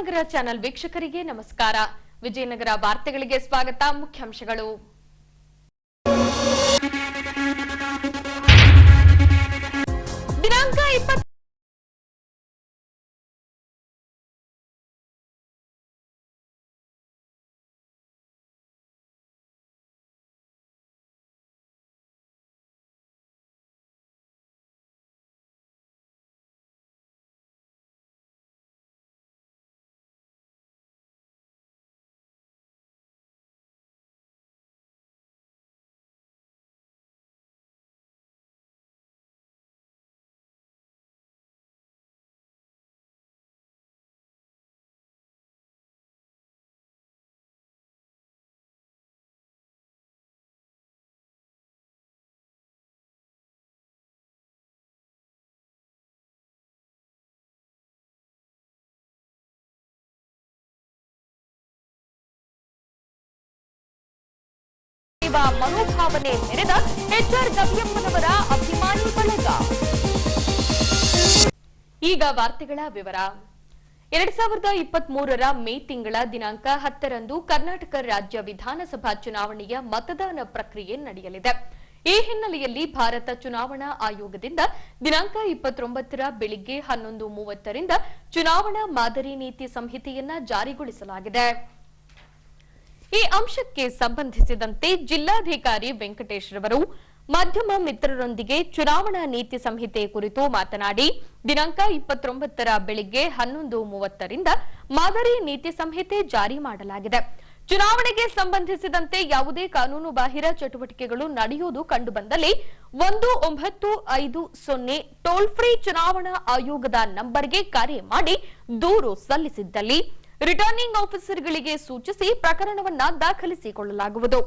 Vijayanagara channel ವೀಕ್ಷಕರಿಗೆ ನಮಸ್ಕಾರ. ವಿಜಯನಗರ ವಾರ್ತೆಗಳಿಗೆ ಸ್ವಾಗತ. ಮುಖ್ಯಾಂಶಗಳು. ದಿನಾಂಕ 20 ಮನೋಭಾವನೆ ಮೆರೆದ HR ಗವಿಯಮ್ಮನವರ ಅಭಿಮಾನಿ ಬಳಗ. ಈಗ ವಾರ್ತೆಗಳ ವಿವರ. 2023ರ ಮೇ ತಿಂಗಳ ದಿನಾಂಕ 10ರಂದು ಕರ್ನಾಟಕ ರಾಜ್ಯ ವಿಧಾನಸಭಾ ಚುನಾವಣೆಯ ಮತದಾನ ಪ್ರಕ್ರಿಯೆ ನಡೆಯಲಿದೆ. ಈ ಹಿನ್ನೆಲೆಯಲ್ಲಿ ಭಾರತ ಚುನಾವಣಾ ಆಯೋಗದಿಂದ ದಿನಾಂಕ 29ರ ಬೆಳಿಗ್ಗೆ 11:30ರಿಂದ ಚುನಾವಣಾ ಮಾದರಿ ನೀತಿ ಸಂಹಿತೆಯನ್ನ ಜಾರಿಗೊಳಿಸಲಾಗಿದೆ. ಈ ಅಂಶಕ್ಕೆ ಸಂಬಂಧಿಸಿದಂತೆ ಜಿಲ್ಲಾಧಿಕಾರಿ ವೆಂಕಟೇಶ್ ರವರು ಮಾಧ್ಯಮ ಮಿತ್ರರೊಂದಿಗೆ ಚುನಾವಣಾ ನೀತಿ ಸಂಹಿತೆ ಕುರಿತು ಮಾತನಾಡಿ, ದಿನಾಂಕ 29ರ ಬೆಳಿಗ್ಗೆ 11:30ರಿಂದ ಮಾದರಿ ನೀತಿ ಸಂಹಿತೆ ಜಾರಿ ಮಾಡಲಾಗಿದೆ. ಚುನಾವಣೆಗೆ ಸಂಬಂಧಿಸಿದಂತೆ ಯಾವುದೇ ಕಾನೂನು ಬಾಹಿರ ಚಟುವಟಿಕೆಗಳು ನಡೆಯುವುದು ಕಂಡುಬಂದಲ್ಲಿ 1950 ಟೋಲ್ ಫ್ರೀ ಚುನಾವಣಾ ಆಯೋಗದ ನಂಬರ್ಗೆ ಕರೆ ಮಾಡಿ ದೂರು ಸಲ್ಲಿಸಿದ್ದಲ್ಲಿ ರಿಟರ್ನಿಂಗ್ ಆಫೀಸರ್ಗಳಿಗೆ ಸೂಚಿಸಿ ಪ್ರಕರಣವನ್ನ ದಾಖಲಿಸಿಕೊಳ್ಳಲಾಗುವುದು.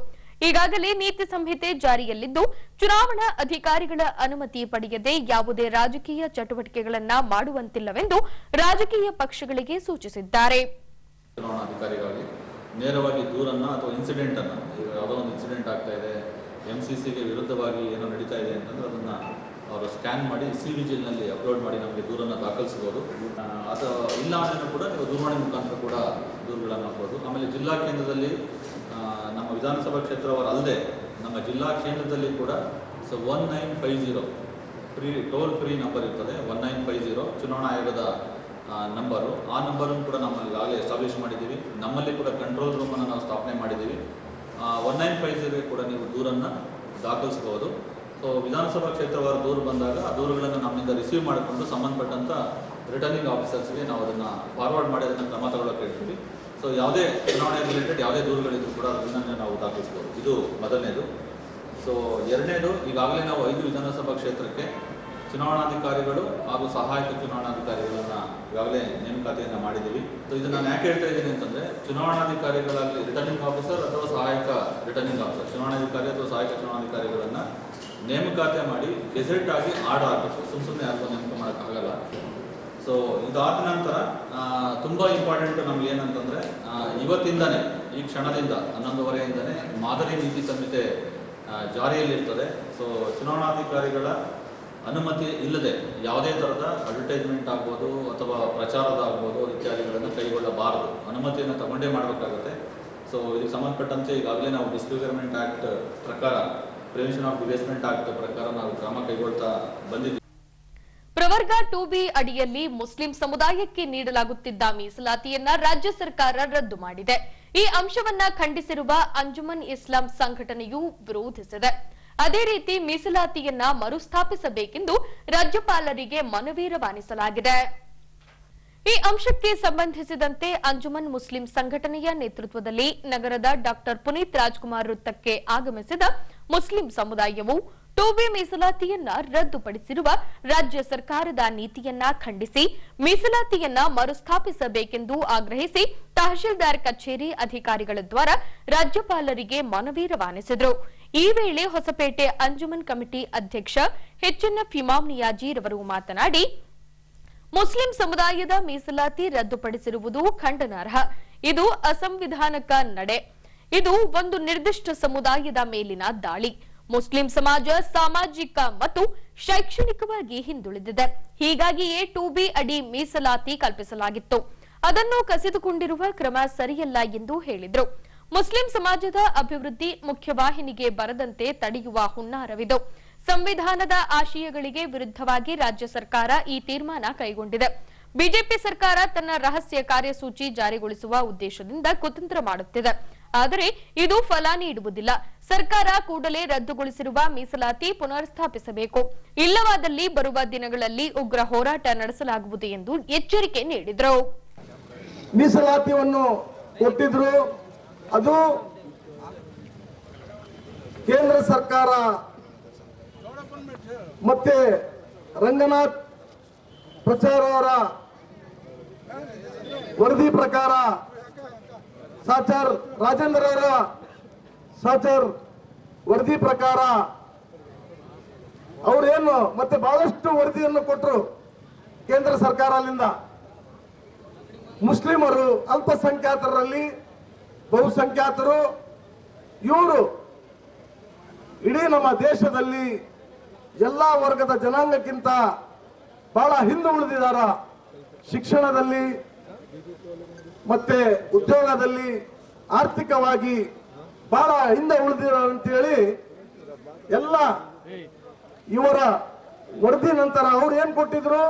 ಈಗಾಗಲೇ ನೀತಿ ಸಂಹಿತೆ ಜಾರಿಯಲ್ಲಿದ್ದು, ಚುನಾವಣಾ ಅಧಿಕಾರಿಗಳ ಅನುಮತಿ ಪಡೆಯದೆ ಯಾವುದೇ ರಾಜಕೀಯ ಚಟುವಟಿಕೆಗಳನ್ನ ಮಾಡುವಂತಿಲ್ಲವೆಂದು ರಾಜಕೀಯ ಪಕ್ಷಗಳಿಗೆ ಸೂಚಿಸಿದ್ದಾರೆ. ಚುನಾವಣಾಧಿಕಾರಿಗಳಿಗೆ ನೇರವಾಗಿ ದೂರನ್ನ ಅಥವಾ ಇನ್ಸಿಡೆಂಟ್ ಅನ್ನ, ಯಾವುದೋ ಒಂದು ಇನ್ಸಿಡೆಂಟ್ ಆಗ್ತಾ ಇದೆ, MCCಗೆ ವಿರುದ್ಧವಾಗಿ ಏನೋ ನಡೀತಾ ಇದೆ ಅಂತಂದ್ರೆ ಅದನ್ನ ಅವರು ಸ್ಕ್ಯಾನ್ ಮಾಡಿ CVGILನಲ್ಲಿ ಅಪ್ಲೋಡ್ ಮಾಡಿ ನಮಗೆ ದೂರನ್ನು ದಾಖಲಿಸಬಹುದು. ಅಥವಾ ಇಲ್ಲ ಅಂದರೆ ಕೂಡ ನೀವು ದೂರವಾಣಿ ಮುಖಾಂತರ ಕೂಡ ದೂರುಗಳನ್ನು ಹಾಕ್ಬೋದು. ಆಮೇಲೆ ಜಿಲ್ಲಾ ಕೇಂದ್ರದಲ್ಲಿ ನಮ್ಮ ವಿಧಾನಸಭಾ ಕ್ಷೇತ್ರವರ ಅಲ್ಲದೆ ನಮ್ಮ ಜಿಲ್ಲಾ ಕೇಂದ್ರದಲ್ಲಿ ಕೂಡ 1950 ಟೋಲ್ ಫ್ರೀ ನಂಬರ್ ಇರ್ತದೆ. 1950 ಚುನಾವಣಾ ಆಯೋಗದ ನಂಬರು. ಆ ನಂಬರನ್ನು ಕೂಡ ನಾವು ಈಗಾಗಲೇ ಎಸ್ಟಾಬ್ಲಿಷ್ ಮಾಡಿದ್ದೀವಿ. ನಮ್ಮಲ್ಲಿ ಕೂಡ ಕಂಟ್ರೋಲ್ ರೂಮನ್ನು ನಾವು ಸ್ಥಾಪನೆ ಮಾಡಿದ್ದೀವಿ. 1950ಗೆ ಕೂಡ ನೀವು ದೂರನ್ನು ದಾಖಲಿಸಬಹುದು. ಸೊ ವಿಧಾನಸಭಾ ಕ್ಷೇತ್ರವಾರ ದೂರು ಬಂದಾಗ ಆ ದೂರುಗಳನ್ನು ನಮ್ಮಿಂದ ರಿಸೀವ್ ಮಾಡಿಕೊಂಡು ಸಂಬಂಧಪಟ್ಟಂಥ ರಿಟರ್ನಿಂಗ್ ಆಫೀಸರ್ಸ್ಗೆ ನಾವು ಅದನ್ನು ಫಾರ್ವರ್ಡ್ ಮಾಡಿ ಅದನ್ನು ಕ್ರಮ ತಗೊಳ್ಳೋಕೆ ಹೇಳ್ತೀವಿ. ಸೊ ಯಾವುದೇ ಚುನಾವಣೆ ರಿಲೇಟೆಡ್ ಯಾವುದೇ ದೂರುಗಳಿದ್ರು ಕೂಡ ಅದನ್ನು ನಾವು ದಾಖಲಿಸ್ಬೋದು. ಇದು ಮೊದಲನೇದು. ಸೊ ಎರಡನೇದು, ಈಗಾಗಲೇ ನಾವು 5 ವಿಧಾನಸಭಾ ಕ್ಷೇತ್ರಕ್ಕೆ ಚುನಾವಣಾಧಿಕಾರಿಗಳು ಹಾಗೂ ಸಹಾಯಕ ಚುನಾವಣಾಧಿಕಾರಿಗಳನ್ನು ಈಗಾಗಲೇ ನೇಮಕಾತಿಯನ್ನು ಮಾಡಿದ್ದೀವಿ. ಸೊ ಇದನ್ನು ನಾನು ಯಾಕೆ ಹೇಳ್ತಾ ಇದ್ದೀನಿ ಅಂತಂದರೆ, ಚುನಾವಣಾಧಿಕಾರಿಗಳಾಗಲಿ ರಿಟರ್ನಿಂಗ್ ಆಫೀಸರ್ ಅಥವಾ ಸಹಾಯಕ ರಿಟರ್ನಿಂಗ್ ಆಫೀಸರ್, ಚುನಾವಣಾಧಿಕಾರಿ ಅಥವಾ ಸಹಾಯಕ ಚುನಾವಣಾಧಿಕಾರಿಗಳನ್ನು ನೇಮಕಾತಿ ಮಾಡಿ ಗೆಜೆಟ್ ಆಗಿ ಆರ್ಡರ್ ಆಗಬೇಕು. ಸುಮ್ಮನೆ ಯಾರಿಗೂ ನೇಮಕ ಮಾಡೋಕ್ಕಾಗಲ್ಲ. ಸೊ ಇದಾದ ನಂತರ ತುಂಬ ಇಂಪಾರ್ಟೆಂಟ್ ನಮ್ಗೆ ಏನಂತಂದರೆ, ಇವತ್ತಿಂದನೇ, ಈ ಕ್ಷಣದಿಂದ 11:30ಯಿಂದನೇ ಮಾದರಿ ನೀತಿ ಸಂಹಿತೆ ಜಾರಿಯಲ್ಲಿರ್ತದೆ. ಸೊ ಚುನಾವಣಾಧಿಕಾರಿಗಳ ಅನುಮತಿ ಇಲ್ಲದೆ ಯಾವುದೇ ಥರದ ಅಡ್ವರ್ಟೈಸ್ಮೆಂಟ್ ಆಗ್ಬೋದು ಅಥವಾ ಪ್ರಚಾರದ ಆಗ್ಬೋದು ಇತ್ಯಾದಿಗಳನ್ನು ಕೈಗೊಳ್ಳಬಾರದು. ಅನುಮತಿಯನ್ನು ತಗೊಂಡೇ ಮಾಡಬೇಕಾಗುತ್ತೆ. ಸೊ ಇದಕ್ಕೆ ಸಂಬಂಧಪಟ್ಟಂತೆ ಈಗಾಗಲೇ ನಾವು ಡಿಸ್ಫಿಗರ್ಮೆಂಟ್ ಆ್ಯಕ್ಟ್ ಪ್ರಕಾರ, ಪ್ರಿವೆನ್ಷನ್ ಆಫ್ ಡಿಬೇಸ್ಮೆಂಟ್ ಆಕ್ಟ್ ಪ್ರಕಾರ ನಾವು ಕ್ರಮ ಕೈಗೊಳ್ತಾ ಬಂದಿದ್ದೀವಿ. ಪ್ರವರ್ಗ 2B ಅಡಿಯಲ್ಲಿ ಮುಸ್ಲಿಂ ಸಮುದಾಯಕ್ಕೆ ನೀಡಲಾಗುತ್ತಿದ್ದ ಮೀಸಲಾತಿಯನ್ನ ರಾಜ್ಯ ಸರ್ಕಾರ ರದ್ದು ಮಾಡಿದೆ. ಈ ಅಂಶವನ್ನ ಖಂಡಿಸಿರುವ ಅಂಜುಮನ್ ಇಸ್ಲಾಂ ಸಂಘಟನೆಯು ವಿರೋಧಿಸಿದೆ. ಅದೇ ರೀತಿ ಮೀಸಲಾತಿಯನ್ನ ಮರುಸ್ಥಾಪಿಸಬೇಕೆಂದು ರಾಜ್ಯಪಾಲರಿಗೆ ಮನವಿ ರವಾನಿಸಲಾಗಿದೆ. ಈ ಅಂಶಕ್ಕೆ ಸಂಬಂಧಿಸಿದಂತೆ ಅಂಜುಮನ್ ಮುಸ್ಲಿಂ ಸಂಘಟನೆಯ ನೇತೃತ್ವದಲ್ಲಿ ನಗರದ ಡಾಕ್ಟರ್ ಪುನೀತ್ ರಾಜ್ಕುಮಾರ್ ವೃತ್ತಕ್ಕೆ ಆಗಮಿಸಿದ ಮುಸ್ಲಿಂ ಸಮುದಾಯವು 2B ಮೀಸಲಾತಿಯನ್ನ ರದ್ದುಪಡಿಸಿರುವ ರಾಜ್ಯ ಸರ್ಕಾರದ ನೀತಿಯನ್ನ ಖಂಡಿಸಿ ಮೀಸಲಾತಿಯನ್ನ ಮರುಸ್ಥಾಪಿಸಬೇಕೆಂದು ಆಗ್ರಹಿಸಿ ತಹಶೀಲ್ದಾರ್ ಕಚೇರಿ ಅಧಿಕಾರಿಗಳ ದ್ವಾರ ರಾಜ್ಯಪಾಲರಿಗೆ ಮನವಿ ರವಾನಿಸಿದರು. ಈ ವೇಳೆ ಹೊಸಪೇಟೆ ಅಂಜುಮನ್ ಕಮಿಟಿ ಅಧ್ಯಕ್ಷ HNF ಇಮಾಮ್ ನಿಯಾಜಿ ರವರು ಮಾತನಾಡಿ, ಮುಸ್ಲಿಂ ಸಮುದಾಯದ ಮೀಸಲಾತಿ ರದ್ದುಪಡಿಸಿರುವುದು ಖಂಡನಾರ್ಹ. ಇದು ಅಸಂವಿಧಾನಿಕ ನಡೆ. ಇದು ಒಂದು ನಿರ್ದಿಷ್ಟ ಸಮುದಾಯದ ಮೇಲಿನ ದಾಳಿ. ಮುಸ್ಲಿಂ ಸಮಾಜ ಸಾಮಾಜಿಕ ಮತ್ತು ಶೈಕ್ಷಣಿಕವಾಗಿ ಹಿಂದುಳಿದಿದೆ. ಹೀಗಾಗಿಯೇ 2B ಅಡಿ ಮೀಸಲಾತಿ ಕಲ್ಪಿಸಲಾಗಿತ್ತು. ಅದನ್ನು ಕಸಿದುಕೊಂಡಿರುವ ಕ್ರಮ ಸರಿಯಲ್ಲ ಎಂದು ಹೇಳಿದರು. ಮುಸ್ಲಿಂ ಸಮಾಜದ ಅಭಿವೃದ್ಧಿ ಮುಖ್ಯವಾಹಿನಿಗೆ ಬರದಂತೆ ತಡೆಯುವ ಹುನ್ನಾರವಿದು. ಸಂವಿಧಾನದ ಆಶಯಗಳಿಗೆ ವಿರುದ್ಧವಾಗಿ ರಾಜ್ಯ ಸರ್ಕಾರ ಈ ತೀರ್ಮಾನ ಕೈಗೊಂಡಿದೆ. ಬಿಜೆಪಿ ಸರ್ಕಾರ ತನ್ನ ರಹಸ್ಯ ಕಾರ್ಯಸೂಚಿ ಜಾರಿಗೊಳಿಸುವ ಉದ್ದೇಶದಿಂದ ಕುತಂತ್ರ ಮಾಡುತ್ತಿದೆ. ಆದರೆ ಇದು ಫಲ ನೀಡುವುದಿಲ್ಲ. ಸರ್ಕಾರ ಕೂಡಲೇ ರದ್ದುಗೊಳಿಸಿರುವ ಮೀಸಲಾತಿ ಪುನರ್ಸ್ಥಾಪಿಸಬೇಕು. ಇಲ್ಲವಾದಲ್ಲಿ ಬರುವ ದಿನಗಳಲ್ಲಿ ಉಗ್ರ ಹೋರಾಟ ನಡೆಸಲಾಗುವುದು ಎಂದು ಎಚ್ಚರಿಕೆ ನೀಡಿದರು. ಮೀಸಲಾತಿಯನ್ನು ಕೊಟ್ಟಿದ್ರು, ಅದು ಕೇಂದ್ರ ಸರ್ಕಾರ ಮತ್ತೆ ರಂಗನಾಥ್ ಪ್ರಚಾರ ಅವರ ವರದಿ ಪ್ರಕಾರ, ಸಾಚಾರ್ ರಾಜೇಂದ್ರ ಅವರ ಸಾಚಾರ್ ವರದಿ ಪ್ರಕಾರ ಅವರೇನು ಮತ್ತೆ ಬಹಳಷ್ಟು ವರದಿಯನ್ನು ಕೊಟ್ಟರು ಕೇಂದ್ರ ಸರ್ಕಾರದಿಂದ. ಮುಸ್ಲಿಮರು, ಅಲ್ಪಸಂಖ್ಯಾತರಲ್ಲಿ ಬಹುಸಂಖ್ಯಾತರು, ಇವರು ಇಡೀ ನಮ್ಮ ದೇಶದಲ್ಲಿ ಎಲ್ಲಾ ವರ್ಗದ ಜನಾಂಗಕ್ಕಿಂತ ಬಹಳ ಹಿಂದೆ ಉಳಿದಿದ್ದಾರ. ಶಿಕ್ಷಣದಲ್ಲಿ ಮತ್ತೆ ಉದ್ಯೋಗದಲ್ಲಿ ಆರ್ಥಿಕವಾಗಿ ಬಹಳ ಹಿಂದೆ ಉಳಿದಿದ್ದಾರೆ ಅಂತೇಳಿ ಎಲ್ಲ ಇವರ ವರದಿ ನಂತರ ಅವ್ರು ಏನ್ ಕೊಟ್ಟಿದ್ರು,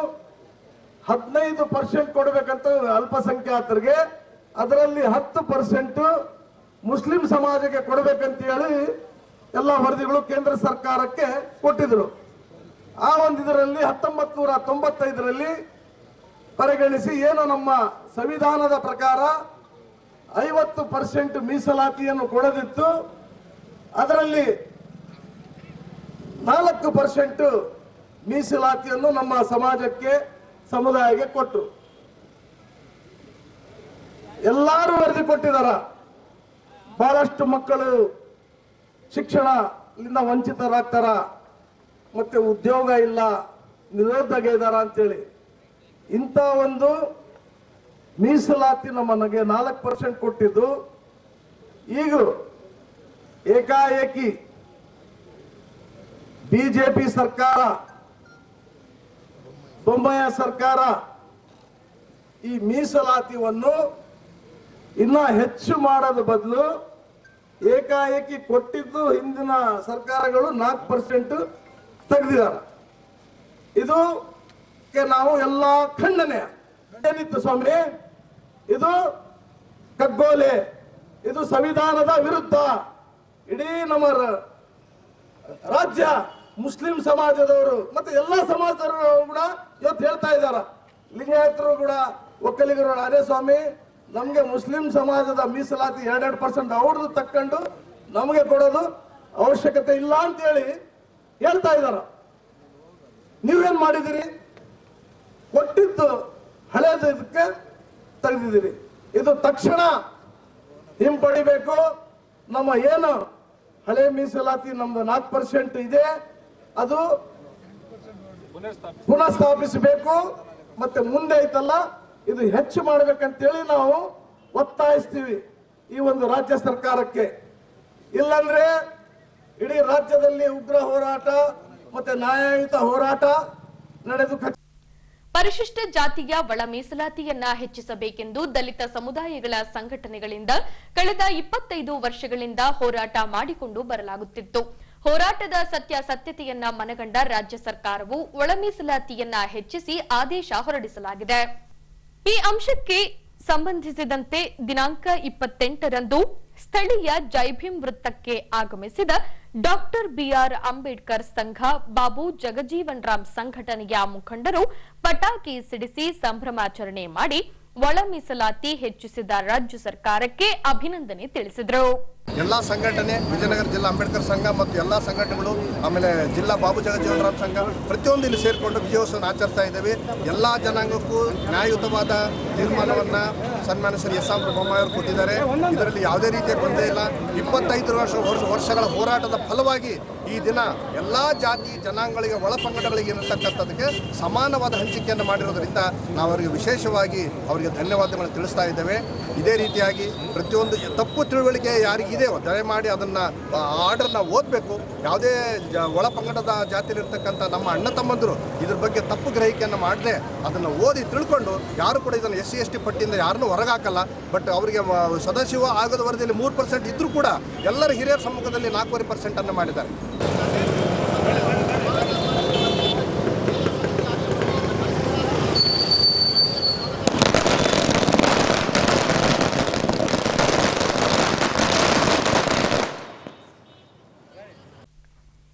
15% ಕೊಡಬೇಕಂತ ಅಲ್ಪಸಂಖ್ಯಾತರಿಗೆ, ಅದರಲ್ಲಿ 10% ಮುಸ್ಲಿಂ ಸಮಾಜಕ್ಕೆ ಕೊಡಬೇಕಂತ ಹೇಳಿ ಎಲ್ಲ ವರದಿಗಳು ಕೇಂದ್ರ ಸರ್ಕಾರಕ್ಕೆ ಕೊಟ್ಟಿದ್ರು. ಆ ಒಂದಿದರಲ್ಲಿ 1995ರಲ್ಲಿ ಪರಿಗಣಿಸಿ ಏನು ನಮ್ಮ ಸಂವಿಧಾನದ ಪ್ರಕಾರ 50% ಮೀಸಲಾತಿಯನ್ನು ಕೊಡದಿತ್ತು, ಅದರಲ್ಲಿ 4% ಮೀಸಲಾತಿಯನ್ನು ನಮ್ಮ ಸಮಾಜಕ್ಕೆ ಸಮುದಾಯಕ್ಕೆ ಕೊಟ್ಟರು. ಎಲ್ಲರೂ ವರದಿ ಕೊಟ್ಟಿದಾರ. ಬಹಳಷ್ಟು ಮಕ್ಕಳು ಶಿಕ್ಷಣದಿಂದ ವಂಚಿತರಾಗ್ತಾರ, ಮತ್ತೆ ಉದ್ಯೋಗ ಇಲ್ಲ, ನಿರುದ್ಯೋಗ ಇದ್ದಾರ ಅಂತೇಳಿ. ಇಂಥ ಒಂದು ಮೀಸಲಾತಿ ನಮಗೆ 4% ಕೊಟ್ಟಿದ್ದು, ಈಗ ಏಕಾಏಕಿ ಬಿಜೆಪಿ ಸರ್ಕಾರ, ಬೊಮ್ಮಾಯಿ ಸರ್ಕಾರ ಈ ಮೀಸಲಾತಿಯನ್ನು ಇನ್ನ ಹೆಚ್ಚು ಮಾಡೋದ ಬದಲು ಏಕಾಏಕಿ ಕೊಟ್ಟಿದ್ದು ಹಿಂದಿನ ಸರ್ಕಾರಗಳು 4% ತೆಗೆದಿದ್ದಾರೆ. ಇದಕ್ಕೆ ನಾವು ಎಲ್ಲ ಖಂಡನೆ. ಏನಿತ್ತು ಸ್ವಾಮಿ, ಇದು ಕಗ್ಗೋಲೆ, ಇದು ಸಂವಿಧಾನದ ವಿರುದ್ಧ. ಇಡೀ ನಮ್ಮ ರಾಜ್ಯ ಮುಸ್ಲಿಂ ಸಮಾಜದವರು ಮತ್ತೆ ಎಲ್ಲಾ ಸಮಾಜದವರು ಕೂಡ ಇವತ್ತು ಹೇಳ್ತಾ ಇದ್ದಾರ. ಲಿಂಗಾಯತರು ಕೂಡ, ಒಕ್ಕಲಿಗರು, ಅದೇ ಸ್ವಾಮಿ ನಮ್ಗೆ ಮುಸ್ಲಿಂ ಸಮಾಜದ ಮೀಸಲಾತಿ 2% ಅವ್ರದ್ದು ತಕ್ಕೊಂಡು ನಮಗೆ ಕೊಡೋದು ಅವಶ್ಯಕತೆ ಇಲ್ಲ ಅಂತ ಹೇಳಿ ಹೇಳ್ತಾ ಇದ್ದಾರ. ನೀವೇನ್ ಮಾಡಿದಿರಿ? ಕೊಟ್ಟಿದ್ದು ಹಳೇದು ಇದಕ್ಕೆ ತೆಗೆದಿದ್ದೀರಿ. ಇದು ತಕ್ಷಣ ಹಿಂಪಡಿಬೇಕು. ನಮ್ಮ ಏನು ಹಳೆ ಮೀಸಲಾತಿ ನಮ್ದು 4% ಇದೆ, ಅದು ಪುನಃ ಸ್ಥಾಪಿಸಬೇಕು. ಮತ್ತೆ ಮುಂದೆ ಐತಲ್ಲ, ಇದು ಹೆಚ್ಚು ಮಾಡ್ಬೇಕಂತೇಳಿ ನಾವು ಒತ್ತಾಯಿಸ್ತೀವಿ ಈ ಒಂದು ರಾಜ್ಯ ಸರ್ಕಾರಕ್ಕೆ. ಇಲ್ಲಾಂದ್ರೆ ಇಡೀ ರಾಜ್ಯದಲ್ಲಿ ಉಗ್ರ ಹೋರಾಟ ಮತ್ತೆ ನ್ಯಾಯಯುತ ಹೋರಾಟ ನಡೆದು. ಪರಿಶಿಷ್ಟ ಜಾತಿಯ ಒಳ ಮೀಸಲಾತಿಯನ್ನ ಹೆಚ್ಚಿಸಬೇಕೆಂದು ದಲಿತ ಸಮುದಾಯಗಳ ಸಂಘಟನೆಗಳಿಂದ ಕಳೆದ 25 ವರ್ಷಗಳಿಂದ ಹೋರಾಟ ಮಾಡಿಕೊಂಡು ಬರಲಾಗುತ್ತಿತ್ತು. ಹೋರಾಟದ ಸತ್ಯಾಸತ್ಯತೆಯನ್ನ ಮನಗಂಡ ರಾಜ್ಯ ಸರ್ಕಾರವು ಒಳ ಮೀಸಲಾತಿಯನ್ನ ಹೆಚ್ಚಿಸಿ ಆದೇಶ ಹೊರಡಿಸಲಾಗಿದೆ. ಈ ಅಂಶಕ್ಕೆ ಸಂಬಂಧಿಸಿದಂತೆ ದಿನಾಂಕ 28ರಂದು ಸ್ಥಳೀಯ ಜೈಭೀಮ್ ವೃತ್ತಕ್ಕೆ ಆಗಮಿಸಿದ ಡಾಕ್ಟರ್ ಬಿಆರ್ ಅಂಬೇಡ್ಕರ್ ಸಂಘ, ಬಾಬು ಜಗಜೀವನ್ ರಾಮ್ ಸಂಘಟನೆಯ ಮುಖಂಡರು ಪಟಾಕಿ ಸಿಡಿಸಿ ಸಂಭ್ರಮಾಚರಣೆ ಮಾಡಿ ಒಳ ಮೀಸಲಾತಿ ಹೆಚ್ಚಿಸಿದ ರಾಜ್ಯ ಸರ್ಕಾರಕ್ಕೆ ಅಭಿನಂದನೆ ತಿಳಿಸಿದರು. ಎಲ್ಲಾ ಸಂಘಟನೆ, ವಿಜಯನಗರ ಜಿಲ್ಲಾ ಅಂಬೇಡ್ಕರ್ ಸಂಘ ಮತ್ತು ಎಲ್ಲಾ ಸಂಘಟನೆಗಳು, ಆಮೇಲೆ ಜಿಲ್ಲಾ ಬಾಬು ಜಗಜೀವನ್ ರಾಮ್ ಸಂಘ, ಪ್ರತಿಯೊಂದು ಇಲ್ಲಿ ಸೇರಿಕೊಂಡು ವಿಜಯೋತ್ಸವವನ್ನು ಆಚರಿಸ್ತಾ ಇದ್ದೇವೆ. ಎಲ್ಲಾ ಜನಾಂಗಕ್ಕೂ ನ್ಯಾಯಯುತವಾದ ತೀರ್ಮಾನವನ್ನ ಸನ್ಮಾನ್ಯ ಶ್ರೀ ಎಸ್. ಬೊಮ್ಮಾಯಿ ಅವರು ಕೊಟ್ಟಿದ್ದಾರೆ. ಇದರಲ್ಲಿ ಯಾವುದೇ ರೀತಿಯ ಗೊಂದಲ ಇಲ್ಲ. 25 ವರ್ಷಗಳ ಹೋರಾಟದ ಫಲವಾಗಿ ಈ ದಿನ ಎಲ್ಲ ಜಾತಿ ಜನಾಂಗಗಳಿಗೆ ಒಳಪಂಗಡಗಳಿಗೆ ಇರತಕ್ಕಂಥದಕ್ಕೆ ಸಮಾನವಾದ ಹಂಚಿಕೆಯನ್ನು ಮಾಡಿರೋದ್ರಿಂದ ನಾವು ಅವರಿಗೆ ವಿಶೇಷವಾಗಿ ಅವರಿಗೆ ಧನ್ಯವಾದಗಳನ್ನು ತಿಳಿಸ್ತಾ ಇದ್ದೇವೆ. ಇದೇ ರೀತಿಯಾಗಿ ಪ್ರತಿಯೊಂದು ತಪ್ಪು ತಿಳುವಳಿಕೆ ಯಾರಿಗಿದೆಯೋ ದಯಮಾಡಿ ಅದನ್ನು ಆರ್ಡರ್ನ ಓದಬೇಕು. ಯಾವುದೇ ಒಳಪಂಗಡದ ಜಾತಿಯಲ್ಲಿರ್ತಕ್ಕಂಥ ನಮ್ಮ ಅಣ್ಣ ತಮ್ಮಂದರು ಇದ್ರ ಬಗ್ಗೆ ತಪ್ಪು ಗ್ರಹಿಕೆಯನ್ನು ಮಾಡದೆ ಅದನ್ನು ಓದಿ ತಿಳ್ಕೊಂಡು ಯಾರು ಕೂಡ ಇದನ್ನು SC/ST ಪಟ್ಟಿಯಿಂದ ಯಾರನ್ನೂ ಹೊರಗಾಕಲ್ಲ. ಬಟ್ ಅವರಿಗೆ ಸದಾಶಿವ ಆಯೋಗದ ವರದಿಯಲ್ಲಿ 3% ಇದ್ದರೂ ಕೂಡ ಎಲ್ಲರ ಹಿರಿಯರ ಸಮ್ಮುಖದಲ್ಲಿ 4.5% ಮಾಡಿದ್ದಾರೆ.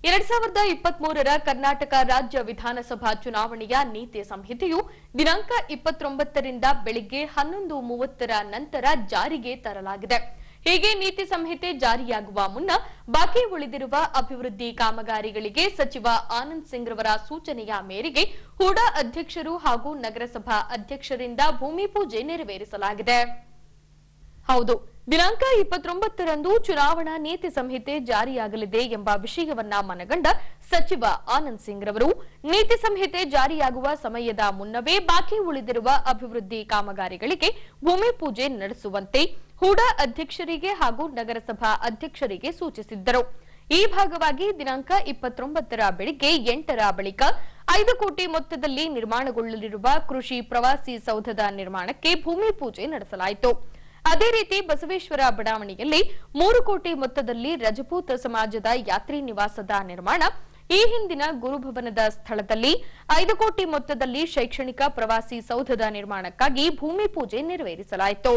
ಎರಡ್ 2023ರ ಕರ್ನಾಟಕ ರಾಜ್ಯ ವಿಧಾನಸಭಾ ಚುನಾವಣೆಯ ನೀತಿ ಸಂಹಿತೆಯು ದಿನಾಂಕ 29ರಿಂದ ಬೆಳಿಗ್ಗೆ 11:30ರ ನಂತರ ಜಾರಿಗೆ ತರಲಾಗಿದೆ. ಹೀಗೆ ನೀತಿ ಸಂಹಿತೆ ಜಾರಿಯಾಗುವ ಮುನ್ನ ಬಾಕಿ ಉಳಿದಿರುವ ಅಭಿವೃದ್ಧಿ ಕಾಮಗಾರಿಗಳಿಗೆ ಸಚಿವ ಆನಂದ್ ಸಿಂಗ್ ರವರ ಸೂಚನೆಯ ಮೇರೆಗೆ ಹೂಡಾ ಅಧ್ಯಕ್ಷರು ಹಾಗೂ ನಗರಸಭಾ ಅಧ್ಯಕ್ಷರಿಂದ ಭೂಮಿ ಪೂಜೆ ನೆರವೇರಿಸಲಾಗಿದೆ. ಹೌದು, ದಿನಾಂಕ 29ರಂದು ಚುನಾವಣಾ ನೀತಿ ಸಂಹಿತೆ ಜಾರಿಯಾಗಲಿದೆ ಎಂಬ ವಿಷಯವನ್ನ ಮನಗಂಡ ಸಚಿವ ಆನಂದ್ ಸಿಂಗ್ ರವರು ನೀತಿ ಸಂಹಿತೆ ಜಾರಿಯಾಗುವ ಸಮಯದ ಮುನ್ನವೇ ಬಾಕಿ ಉಳಿದಿರುವ ಅಭಿವೃದ್ಧಿ ಕಾಮಗಾರಿಗಳಿಗೆ ಭೂಮಿ ಪೂಜೆ ನಡೆಸುವಂತೆ ಹೂಡಾ ಅಧ್ಯಕ್ಷರಿಗೆ ಹಾಗೂ ನಗರಸಭಾ ಅಧ್ಯಕ್ಷರಿಗೆ ಸೂಚಿಸಿದ್ದರು. ಈ ಭಾಗವಾಗಿ ದಿನಾಂಕ 29ರ ಬೆಳಿಗ್ಗೆ 8ರ ಬಳಿಕ 5 ಕೋಟಿ ಮೊತ್ತದಲ್ಲಿ ನಿರ್ಮಾಣಗೊಳ್ಳಲಿರುವ ಕೃಷಿ ಪ್ರವಾಸಿ ಸೌಧದ ನಿರ್ಮಾಣಕ್ಕೆ ಭೂಮಿ ಪೂಜೆ ನಡೆಸಲಾಯಿತು. ಅದೇ ರೀತಿ ಬಸವೇಶ್ವರ ಬಡಾವಣೆಯಲ್ಲಿ 3 ಕೋಟಿ ಮೊತ್ತದಲ್ಲಿ ರಜಪೂತ್ ಸಮಾಜದ ಯಾತ್ರಿ ನಿವಾಸದ ನಿರ್ಮಾಣ, ಈ ಹಿಂದಿನ ಗುರುಭವನದ ಸ್ಥಳದಲ್ಲಿ 5 ಕೋಟಿ ಮೊತ್ತದಲ್ಲಿ ಶೈಕ್ಷಣಿಕ ಪ್ರವಾಸಿ ಸೌಧದ ನಿರ್ಮಾಣಕ್ಕಾಗಿ ಭೂಮಿ ಪೂಜೆ ನೆರವೇರಿಸಲಾಯಿತು.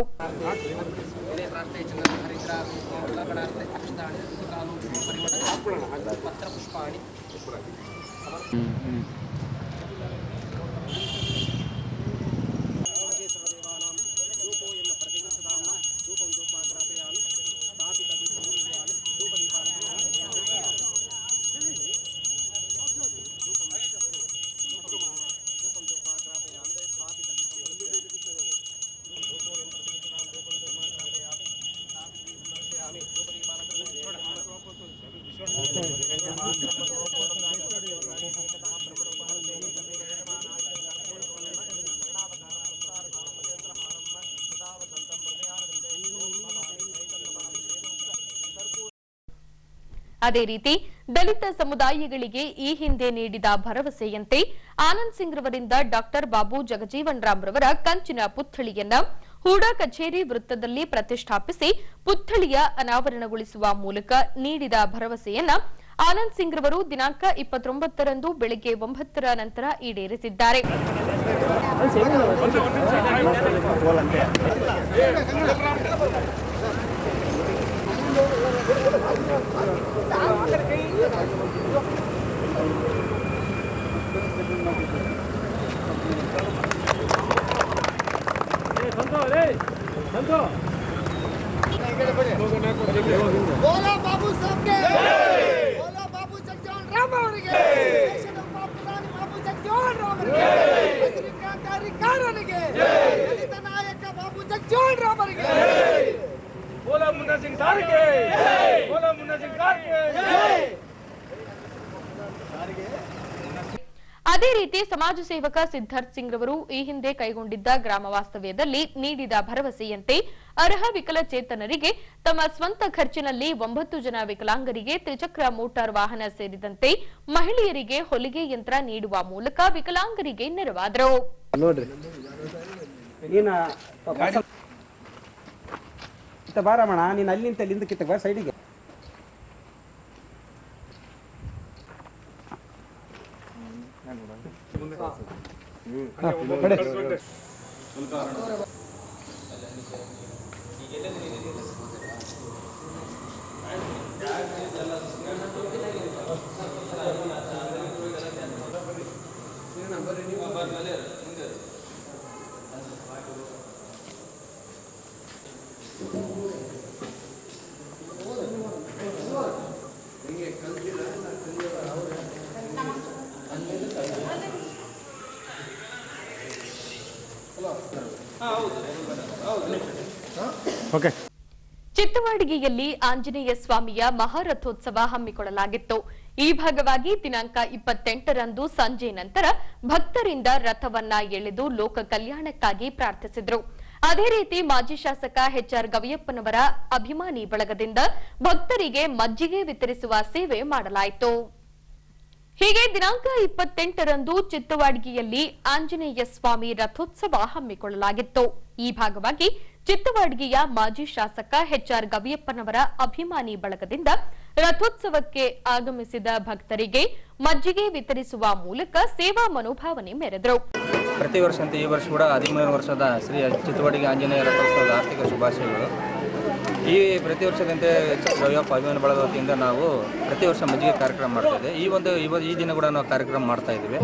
ಅದೇ ರೀತಿ ದಲಿತ ಸಮುದಾಯಗಳಿಗೆ ಈ ಹಿಂದೆ ನೀಡಿದ ಭರವಸೆಯಂತೆ ಆನಂದ್ ಸಿಂಗ್ ರವರಿಂದ ಡಾಕ್ಟರ್ ಬಾಬು ಜಗಜೀವನ್ ರಾಮ್ ರವರ ಕಂಚಿನ ಪುತ್ಥಳಿಯನ್ನ ಹೂಡಾ ಕಚೇರಿ ವೃತ್ತದಲ್ಲಿ ಪ್ರತಿಷ್ಠಾಪಿಸಿ ಪುತ್ಥಳಿಯ ಅನಾವರಣಗೊಳಿಸುವ ಮೂಲಕ ನೀಡಿದ ಭರವಸೆಯನ್ನ ಆನಂದ್ ಸಿಂಗ್ ರವರು ದಿನಾಂಕ 29ರಂದು ಬೆಳಗ್ಗೆ 9ರ ನಂತರ ಈಡೇರಿಸಿದ್ದಾರೆ. बोलो बाबू साहब के, बोलो बाबू जगजीवन राम ಅವರಿಗೆ, ದೇಶದ ಪ್ರಧಾನಿ ಬಾಬು ಜಗಜೀವನ್ ರಾಮ್ ಅವರಿಗೆ, ಹಸಿರು ಕ್ರಾಂತಿಕಾರರಿಗೆ, ದಲಿತ ನಾಯಕ ಬಾಬು ಜಗಜೀವನ್ ರಾಮ್ ಅವರಿಗೆ, बोलो मुन्ना सिंह सार के, बोलो मुन्ना सिंह सार के. ಅದೇ ರೀತಿ ಸಮಾಜ ಸೇವಕ ಸಿದ್ಧಾರ್ಥ್ ಸಿಂಗ್ ರವರು ಈ ಹಿಂದೆ ಕೈಗೊಂಡಿದ್ದ ಗ್ರಾಮ ವಾಸ್ತವ್ಯದಲ್ಲಿ ನೀಡಿದ ಭರವಸೆಯಂತೆ ಅರ್ಹ ವಿಕಲಚೇತನರಿಗೆ ತಮ್ಮ ಸ್ವಂತ ಖರ್ಚಿನಲ್ಲಿ 9 ಜನ ವಿಕಲಾಂಗರಿಗೆ ತ್ರಿಚಕ್ರ ಮೋಟಾರ್ ವಾಹನ ಸೇರಿದಂತೆ ಮಹಿಳೆಯರಿಗೆ ಹೊಲಿಗೆ ಯಂತ್ರ ನೀಡುವ ಮೂಲಕ ವಿಕಲಾಂಗರಿಗೆ ನೆರವಾದರು. ನೋಡ್ರಿ ಬಾರಮಣ, ನೀನು ಅಲ್ಲಿ ನಿಂತ ಅಲ್ಲಿಂದ ಕಿತ್ತ ಬಾ ಸೈಡಿಗೆ. ಚಿತ್ತವಾಡಿಗೆಯಲ್ಲಿ ಆಂಜನೇಯ ಸ್ವಾಮಿಯ ಮಹಾರಥೋತ್ಸವ ಹಮ್ಮಿಕೊಳ್ಳಲಾಗಿತ್ತು. ಈ ಭಾಗವಾಗಿ ದಿನಾಂಕ 28ರಂದು ಸಂಜೆ ನಂತರ ಭಕ್ತರಿಂದ ರಥವನ್ನ ಎಳೆದು ಲೋಕ ಕಲ್ಯಾಣಕ್ಕಾಗಿ ಪ್ರಾರ್ಥಿಸಿದ್ರು. ಅದೇ ರೀತಿ ಮಾಜಿ ಶಾಸಕ ಎಚ್ಆರ್ ಗವಿಯಪ್ಪನವರ ಅಭಿಮಾನಿ ಬಳಗದಿಂದ ಭಕ್ತರಿಗೆ ಮಜ್ಜಿಗೆ ವಿತರಿಸುವ ಸೇವೆ ಮಾಡಲಾಯಿತು. ಹೀಗೆ ದಿನಾಂಕ 28ರಂದು ಚಿತ್ತವಾಡ್ಗಿಯಲ್ಲಿ ಆಂಜನೇಯ ಸ್ವಾಮಿ ರಥೋತ್ಸವ ಹಮ್ಮಿಕೊಳ್ಳಲಾಗಿತ್ತು. ಈ ಭಾಗವಾಗಿ ಚಿತ್ತವಾಡ್ಗಿಯ ಮಾಜಿ ಶಾಸಕ ಎಚ್ಆರ್ ಗವಿಯಪ್ಪನವರ ಅಭಿಮಾನಿ ಬಳಗದಿಂದ ರಥೋತ್ಸವಕ್ಕೆ ಆಗಮಿಸಿದ ಭಕ್ತರಿಗೆ ಮಜ್ಜಿಗೆ ವಿತರಿಸುವ ಮೂಲಕ ಸೇವಾ ಮನೋಭಾವನೆ ಮೆರೆದರು. ಪ್ರತಿ ವರ್ಷದಂತೆ ಈ ವರ್ಷ ಕೂಡ 13ನೇ ವರ್ಷದ ಶ್ರೀ ಚಿತ್ತವಾಡ್ಗಿ ಆಂಜನೇಯ ರಥೋತ್ಸವದ ಆರ್ಥಿಕ ಶುಭಾಶಯಗಳು. ಈ ಪ್ರತಿ ವರ್ಷದಂತೆ ಗವಿಯಪ್ಪ ಅಭಿಮಾನಿ ಬಳಗದ ವತಿಯಿಂದ ನಾವು ಪ್ರತಿ ವರ್ಷ ಮಜ್ಜಿಗೆ ಕಾರ್ಯಕ್ರಮ ಮಾಡ್ತಾ ಇದ್ದೇವೆ. ಈ ದಿನ ಕೂಡ ನಾವು ಕಾರ್ಯಕ್ರಮ ಮಾಡ್ತಾ ಇದ್ದೀವಿ.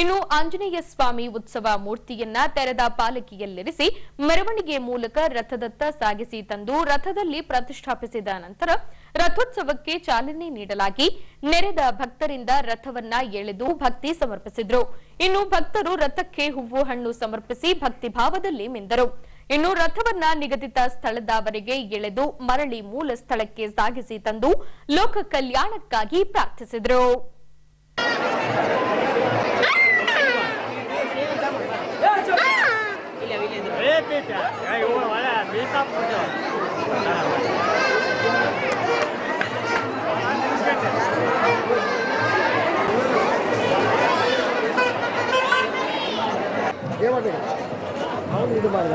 ಇನ್ನು ಆಂಜನೇಯ ಸ್ವಾಮಿ ಉತ್ಸವ ಮೂರ್ತಿಯನ್ನ ತೆರೆದ ಪಾಲಕಿಯಲ್ಲಿರಿಸಿ ಮೆರವಣಿಗೆ ಮೂಲಕ ರಥದತ್ತ ಸಾಗಿಸಿ ತಂದು ರಥದಲ್ಲಿ ಪ್ರತಿಷ್ಠಾಪಿಸಿದ ನಂತರ ರಥೋತ್ಸವಕ್ಕೆ ಚಾಲನೆ ನೀಡಲಾಗಿ ನೆರೆದ ಭಕ್ತರಿಂದ ರಥವನ್ನ ಎಳೆದು ಭಕ್ತಿ ಸಮರ್ಪಿಸಿದ್ರು. ಇನ್ನು ಭಕ್ತರು ರಥಕ್ಕೆ ಹೂವು ಹಣ್ಣು ಸಮರ್ಪಿಸಿ ಭಕ್ತಿ ಭಾವದಲ್ಲಿ ಮಿಂದರು. ಇನ್ನು ರಥವನ್ನ ನಿಗದಿತ ಸ್ಥಳದವರೆಗೆ ಎಳೆದು ಮರಳಿ ಮೂಲ ಸ್ಥಳಕ್ಕೆ ಸಾಗಿಸಿ ತಂದು ಲೋಕ ಕಲ್ಯಾಣಕ್ಕಾಗಿ ಪ್ರಾರ್ಥಿಸಿದರು. ಇದು ಮಾಡಿ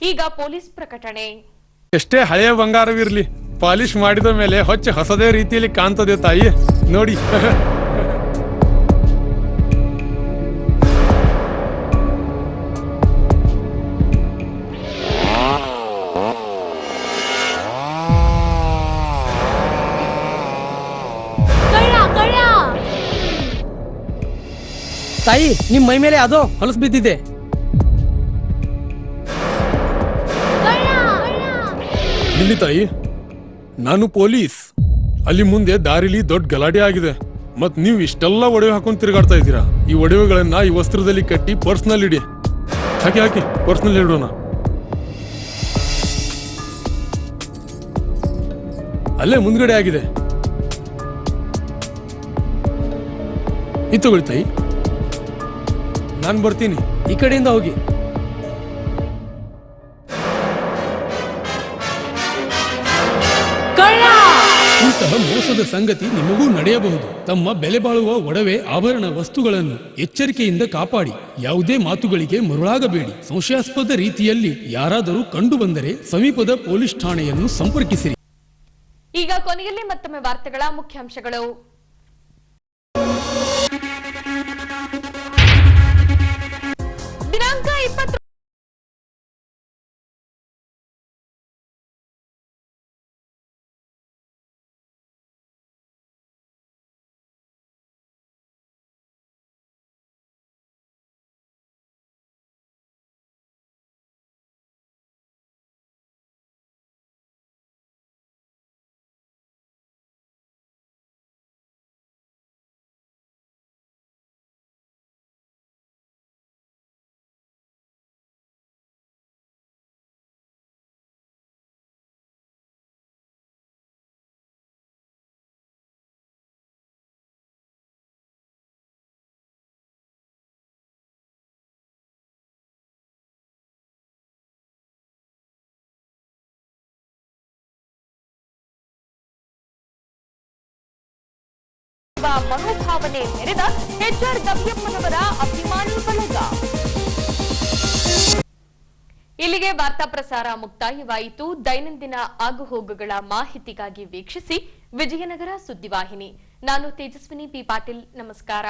ಈಗ ಪೊಲೀಸ್ ಪ್ರಕಟಣೆ. ಎಷ್ಟೇ ಹಳೆಯ ಬಂಗಾರವಿರ್ಲಿ, ಪಾಲಿಶ್ ಮಾಡಿದ ಮೇಲೆ ಹೊಚ್ಚ ಹೊಸದೇ ರೀತಿಯಲ್ಲಿ ಕಾಣ್ತದೆ ತಾಯಿ, ನೋಡಿ. ತಾಯಿ, ನಿಮ್ ಮೈ ಮೇಲೆ ಅದು ಹೊಲಸು ಬಿದ್ದಿದೆ. ಇಲ್ಲಿ ತಾಯಿ, ನಾನು ಪೊಲೀಸ್. ಅಲ್ಲಿ ಮುಂದೆ ದಾರಿಲಿ ದೊಡ್ಡ ಗಲಾಟೆ ಆಗಿದೆ, ಮತ್ ನೀವು ಇಷ್ಟೆಲ್ಲ ಒಡವೆ ಹಾಕೊಂಡು ತಿರುಗಾಡ್ತಾ ಇದ್ದೀರಾ. ಈ ಒಡವೆಗಳನ್ನ ಈ ವಸ್ತ್ರದಲ್ಲಿ ಕಟ್ಟಿ ಪರ್ಸ್ನಲ್ಲಿ ಇಡಿ. ಹಾಕಿ ಪರ್ಸ್ನಲ್ಲಿ ಇಡೋಣ. ಅಲ್ಲೇ ಮುಂದ್ಗಡೆ ಆಗಿದೆ. ಇದು ತಗೊಳ್ಳಿ ತಾಯಿ, ನಾನು ಬರ್ತೀನಿ. ಈ ಕಡೆಯಿಂದ ಹೋಗಿ. ಇಂತಹ ಮೋಸದ ಸಂಗತಿ ನಿಮಗೂ ನಡೆಯಬಹುದು. ತಮ್ಮ ಬೆಲೆ ಬಾಳುವ ಒಡವೆ ಆಭರಣ ವಸ್ತುಗಳನ್ನು ಎಚ್ಚರಿಕೆಯಿಂದ ಕಾಪಾಡಿ. ಯಾವುದೇ ಮಾತುಗಳಿಗೆ ಮರುಳಾಗಬೇಡಿ. ಸಂಶಯಾಸ್ಪದ ರೀತಿಯಲ್ಲಿ ಯಾರಾದರೂ ಕಂಡು ಬಂದರೆ ಸಮೀಪದ ಪೊಲೀಸ್ ಠಾಣೆಯನ್ನು ಸಂಪರ್ಕಿಸಿರಿ. ಈಗ ಕೊನೆಯಲ್ಲಿ ಮತ್ತೊಮ್ಮೆ ವಾರ್ತೆಗಳ ಮುಖ್ಯಾಂಶಗಳು. ದಿನಾಂಕ 20 ಮನೋಭಾವನೆ ಮೆರೆದ HR ಗವಿಯಪ್ಪನವರ ಅಭಿಮಾನಿ ಬಳಗ. ಇಲ್ಲಿಗೆ ವಾರ್ತಾ ಪ್ರಸಾರ ಮುಕ್ತಾಯವಾಯಿತು. ದೈನಂದಿನ ಆಗುಹೋಗುಗಳ ಮಾಹಿತಿಗಾಗಿ ವೀಕ್ಷಿಸಿ ವಿಜಯನಗರ ಸುದ್ದಿವಾಹಿನಿ. ನಾನು ತೇಜಸ್ವಿನಿ ಪಿ ಪಾಟೀಲ್. ನಮಸ್ಕಾರ.